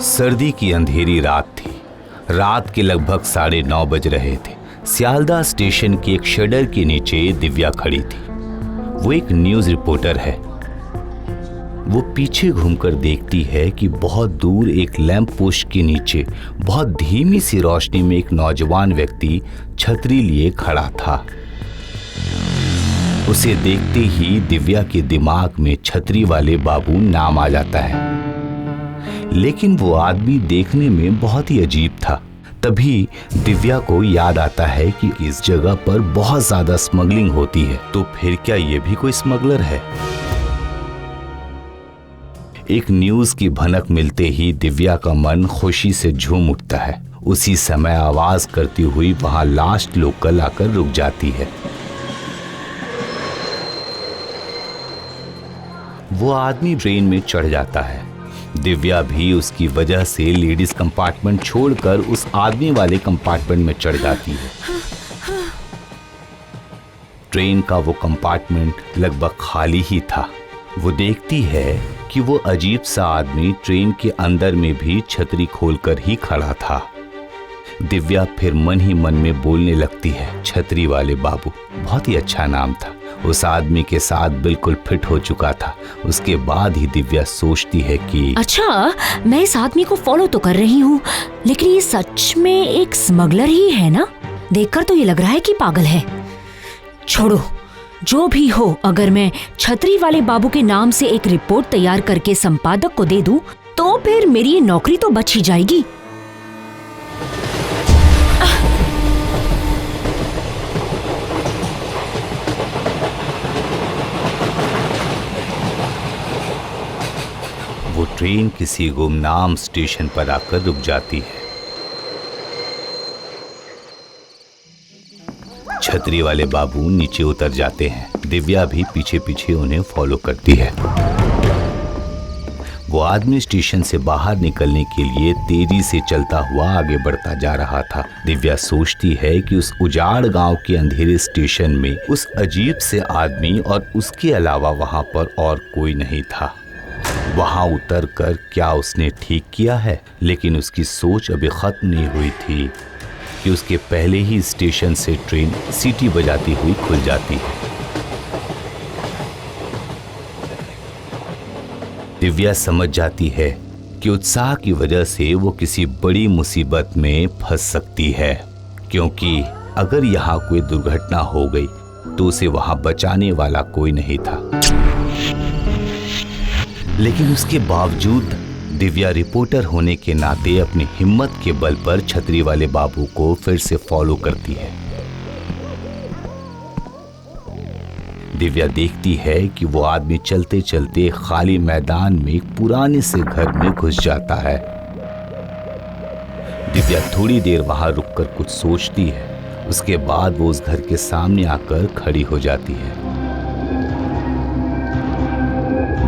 सर्दी की अंधेरी रात थी। रात के लगभग 9:30 बज रहे थे। सियालदह स्टेशन के एक शटर के नीचे दिव्या खड़ी थी। वो एक न्यूज़ रिपोर्टर है। वो पीछे घूमकर देखती है कि बहुत दूर एक लैंप पोस्ट के नीचे बहुत धीमी सी रोशनी में एक नौजवान व्यक्ति छतरी लिए खड़ा था। उसे देखते ही दिव्या के दिमाग में छतरी वाले बाबू नाम आ जाता है। लेकिन वो आदमी देखने में बहुत ही अजीब था। तभी दिव्या को याद आता है कि इस जगह पर बहुत ज्यादा स्मगलिंग होती है, तो फिर क्या ये भी कोई स्मगलर है? एक न्यूज की भनक मिलते ही दिव्या का मन खुशी से झूम उठता है। उसी समय आवाज करती हुई वहां लास्ट लोकल आकर रुक जाती है। वो आदमी ट्रेन में चढ़ जाता है। दिव्या भी उसकी वजह से लेडीज कंपार्टमेंट छोड़कर उस आदमी वाले कंपार्टमेंट में चढ़ जाती है। ट्रेन का वो कंपार्टमेंट लगभग खाली ही था। वो देखती है कि वो अजीब सा आदमी ट्रेन के अंदर में भी छतरी खोलकर ही खड़ा था। दिव्या फिर मन ही मन में बोलने लगती है, छतरी वाले बाबू, बहुत ही अच्छा नाम था। उस आदमी के साथ बिल्कुल फिट हो चुका था। उसके बाद ही दिव्या सोचती है कि अच्छा, मैं इस आदमी को फॉलो तो कर रही हूँ, लेकिन ये सच में एक स्मगलर ही है ना? देखकर तो ये लग रहा है कि पागल है। छोड़ो, जो भी हो, अगर मैं छतरी वाले बाबू के नाम से एक रिपोर्ट तैयार करके संपादक को दे दूं, तो फिर मेरी ये नौकरी तो बच ही जाएगी। वो ट्रेन किसी गुमनाम स्टेशन पर आकर रुक जाती है। छतरी वाले बाबू नीचे उतर जाते हैं। दिव्या भी पीछे पीछे उन्हें फॉलो करती है। वो आदमी स्टेशन से बाहर निकलने के लिए तेजी से चलता हुआ आगे बढ़ता जा रहा था। दिव्या सोचती है कि उस उजाड़ गांव के अंधेरे स्टेशन में उस अजीब से आदमी और उसके अलावा वहां पर और कोई नहीं था। वहां उतरकर क्या उसने ठीक किया है? लेकिन उसकी सोच अभी खत्म नहीं हुई थी कि उसके पहले ही स्टेशन से ट्रेन सीटी बजाती हुई खुल जाती है। दिव्या समझ जाती है कि उत्साह की वजह से वो किसी बड़ी मुसीबत में फंस सकती है, क्योंकि अगर यहाँ कोई दुर्घटना हो गई तो उसे वहां बचाने वाला कोई नहीं था। लेकिन उसके बावजूद दिव्या रिपोर्टर होने के नाते अपनी हिम्मत के बल पर छतरी वाले बाबू को फिर से फॉलो करती है। दिव्या देखती है कि वो आदमी चलते चलते खाली मैदान में एक पुराने से घर में घुस जाता है। दिव्या थोड़ी देर वहां रुककर कुछ सोचती है। उसके बाद वो उस घर के सामने आकर खड़ी हो जाती है।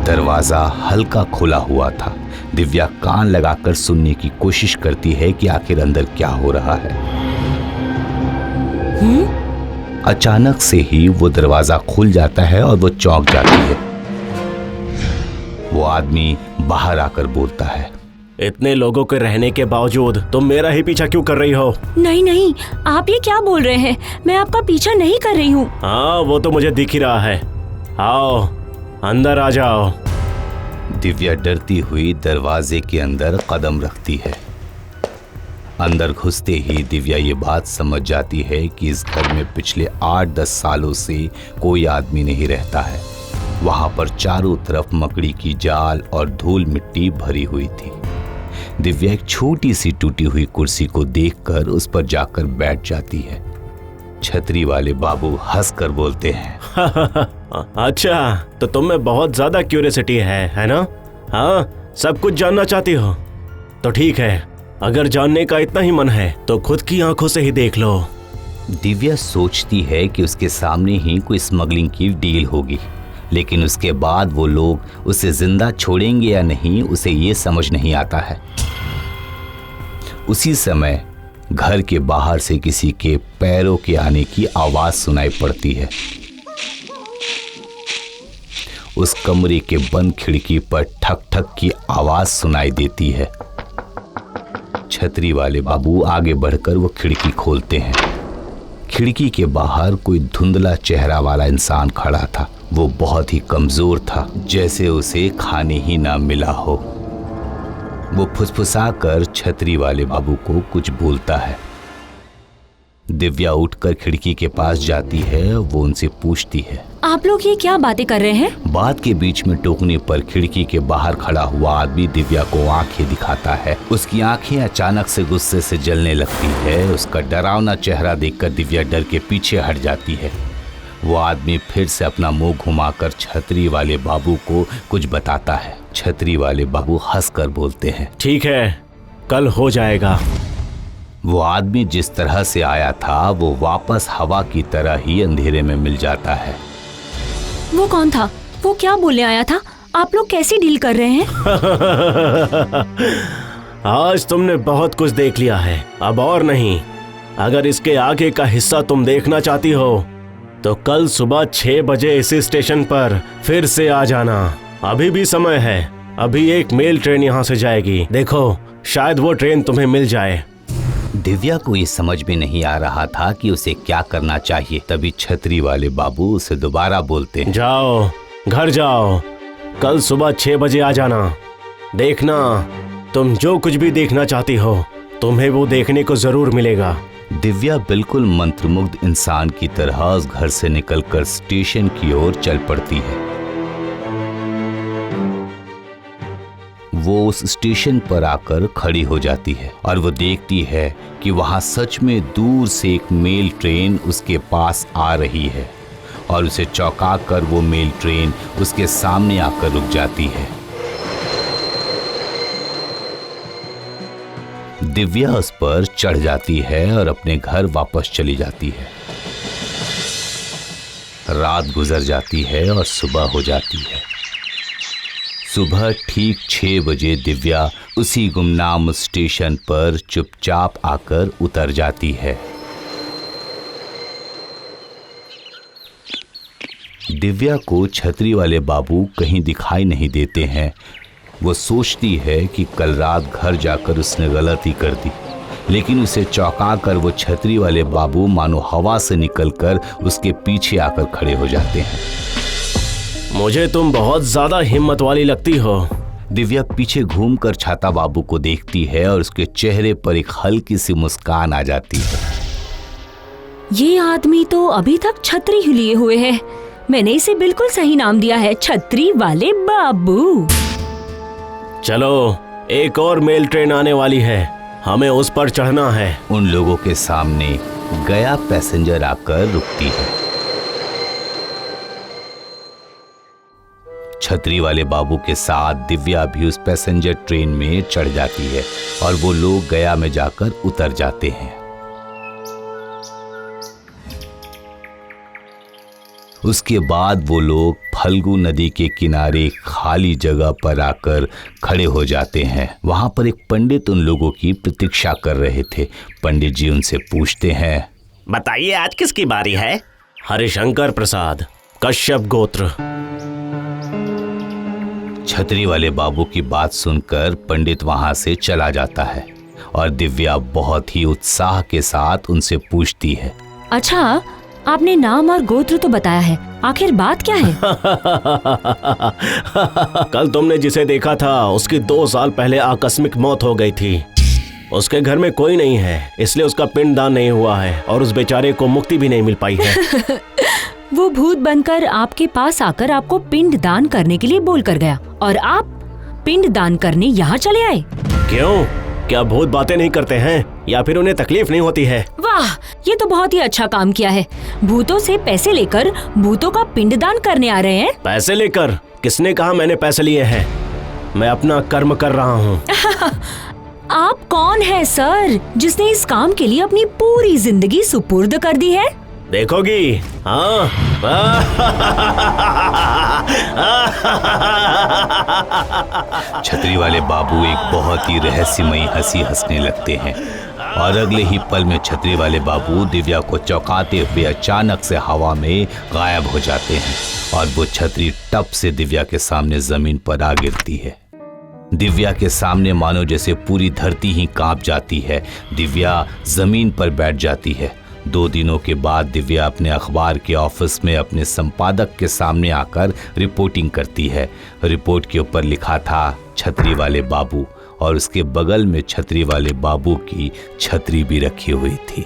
दरवाजा हल्का खुला हुआ था। दिव्या कान लगाकर सुनने की कोशिश करती है कि आखिर अंदर क्या हो रहा है। अचानक से ही वो दरवाजा खुल जाता है और वो चौंक जाती है। वो आदमी बाहर आकर बोलता है, इतने लोगों के रहने के बावजूद तुम मेरा ही पीछा क्यों कर रही हो? नहीं नहीं, आप ये क्या बोल रहे हैं? मैं आपका पीछा नहीं कर रही हूँ। हाँ, वो तो मुझे दिख ही रहा है। आओ, अंदर आ जाओ। दिव्या डरती हुई दरवाजे के अंदर कदम रखती है। अंदर घुसते ही दिव्या ये बात समझ जाती है कि इस घर में पिछले 8-10 सालों से कोई आदमी नहीं रहता है। वहां पर चारों तरफ मकड़ी की जाल और धूल मिट्टी भरी हुई थी। दिव्या एक छोटी सी टूटी हुई कुर्सी को देखकर उस पर जाकर बैठ जाती है। छतरी वाले बाबू हंसकर बोलते हैं, अच्छा, तो तुम में बहुत ज्यादा क्यूरियोसिटी है ना? हाँ, सब कुछ जानना चाहती हो? तो ठीक है, अगर जानने का इतना ही मन है तो खुद की आंखों से ही देख लो। दिव्या सोचती है कि उसके सामने ही कोई स्मगलिंग की डील होगी, लेकिन उसके बाद वो लोग उसे जिंदा छोड़ेंगे या नहीं, उसे ये समझ नहीं आता है। उसी समय घर के बाहर से किसी के पैरों के आने की आवाज सुनाई पड़ती है। उस कमरे के बंद खिड़की पर ठक ठक की आवाज सुनाई देती है। छतरी वाले बाबू आगे बढ़कर वो खिड़की खोलते हैं। खिड़की के बाहर कोई धुंधला चेहरा वाला इंसान खड़ा था। वो बहुत ही कमजोर था, जैसे उसे खाने ही ना मिला हो। वो फुसफुसाकर छतरी वाले बाबू को कुछ बोलता है। दिव्या उठकर खिड़की के पास जाती है। वो उनसे पूछती है, आप लोग ये क्या बातें कर रहे हैं? बात के बीच में टोकने पर खिड़की के बाहर खड़ा हुआ आदमी दिव्या को आंखें दिखाता है। उसकी आंखें अचानक से गुस्से से जलने लगती है। उसका डरावना चेहरा देखकर दिव्या डर के पीछे हट जाती है। वो आदमी फिर से अपना मुंह घुमाकर छतरी वाले बाबू को कुछ बताता है। छतरी वाले बाबू हंसकर बोलते हैं, ठीक है, कल हो जाएगा। वो आदमी जिस तरह से आया था वो वापस हवा की तरह ही अंधेरे में मिल जाता है। वो कौन था? वो क्या बोलने आया था? आप लोग कैसे डील कर रहे हैं? आज तुमने बहुत कुछ देख लिया है, अब और नहीं। अगर इसके आगे का हिस्सा तुम देखना चाहती हो तो कल सुबह 6 बजे इसी स्टेशन पर फिर से आ जाना। अभी भी समय है। अभी एक मेल ट्रेन यहाँ से जाएगी। देखो, शायद वो ट्रेन तुम्हें मिल जाए। दिव्या को ये समझ में नहीं आ रहा था कि उसे क्या करना चाहिए। तभी छतरी वाले बाबू उसे दोबारा बोलते हैं, जाओ, घर जाओ, कल सुबह 6 बजे आ जाना। देखना, तुम जो कुछ भी देखना चाहती हो तुम्हें वो देखने को जरूर मिलेगा। दिव्या बिल्कुल मंत्रमुग्ध इंसान की तरह उस घर से निकलकर स्टेशन की ओर चल पड़ती है। वो उस स्टेशन पर आकर खड़ी हो जाती है और वो देखती है कि वहां सच में दूर से एक मेल ट्रेन उसके पास आ रही है और उसे चौंका कर वो मेल ट्रेन उसके सामने आकर रुक जाती है। दिव्या उस पर चढ़ जाती है और अपने घर वापस चली जाती है। रात गुजर जाती है और सुबह हो जाती है। सुबह ठीक 6 बजे दिव्या उसी गुमनाम स्टेशन पर चुपचाप आकर उतर जाती है। दिव्या को छतरी वाले बाबू कहीं दिखाई नहीं देते हैं। वो सोचती है कि कल रात घर जाकर उसने गलती कर दी, लेकिन उसे चौंका कर वो छतरी वाले बाबू मानो हवा से निकलकर उसके पीछे आकर खड़े हो जाते हैं। मुझे तुम बहुत ज्यादा हिम्मत वाली लगती हो। दिव्या पीछे घूमकर छाता बाबू को देखती है और उसके चेहरे पर एक हल्की सी मुस्कान आ जाती है। ये आदमी तो अभी तक छतरी ही लिए हुए है। मैंने इसे बिल्कुल सही नाम दिया है, छतरी वाले बाबू। चलो, एक और मेल ट्रेन आने वाली है, हमें उस पर चढ़ना है। उन लोगों के सामने गया पैसेंजर आकर रुकती है। छतरी वाले बाबू के साथ दिव्या भी उस पैसेंजर ट्रेन में चढ़ जाती है और वो लोग गया में जाकर उतर जाते हैं। उसके बाद वो लोग फल्गु नदी के किनारे खाली जगह पर आकर खड़े हो जाते हैं। वहां पर एक पंडित उन लोगों की प्रतीक्षा कर रहे थे। पंडित जी उनसे पूछते हैं, बताइए आज किसकी बारी है? हरिशंकर प्रसाद, कश्यप गोत्र। छतरी वाले बाबू की बात सुनकर पंडित वहां से चला जाता है और दिव्या बहुत ही उत्साह के साथ उनसे पूछती है, अच्छा, आपने नाम और गोत्र तो बताया है, आखिर बात क्या है? कल तुमने जिसे देखा था उसकी 2 साल पहले आकस्मिक मौत हो गई थी। उसके घर में कोई नहीं है, इसलिए उसका पिंड दान नहीं हुआ है और उस बेचारे को मुक्ति भी नहीं मिल पाई है। वो भूत बनकर आपके पास आकर आपको पिंड दान करने के लिए बोल कर गया और आप पिंड दान करने यहाँ चले आए। क्यों? क्या भूत बातें नहीं करते हैं या फिर उन्हें तकलीफ नहीं होती है? वाह, ये तो बहुत ही अच्छा काम किया है। भूतों से पैसे लेकर भूतों का पिंड दान करने आ रहे हैं। पैसे लेकर? किसने कहा मैंने पैसे लिए हैं? मैं अपना कर्म कर रहा हूँ। आप कौन है सर, जिसने इस काम के लिए अपनी पूरी जिंदगी सुपुर्द कर दी है? देखोगी? हाँ। छतरी वाले बाबू एक बहुत ही रहस्यमयी हंसी हंसने लगते हैं और अगले ही पल में छतरी वाले बाबू दिव्या को चौंकाते हुए अचानक से हवा में गायब हो जाते हैं और वो छतरी टप से दिव्या के सामने जमीन पर आ गिरती है। दिव्या के सामने मानो जैसे पूरी धरती ही कांप जाती है। दिव्या जमीन पर बैठ जाती है। 2 दिनों के बाद दिव्या अपने अखबार के ऑफिस में अपने संपादक के सामने आकर रिपोर्टिंग करती है। रिपोर्ट के ऊपर लिखा था छतरी वाले बाबू, और उसके बगल में छतरी वाले बाबू की छतरी भी रखी हुई थी।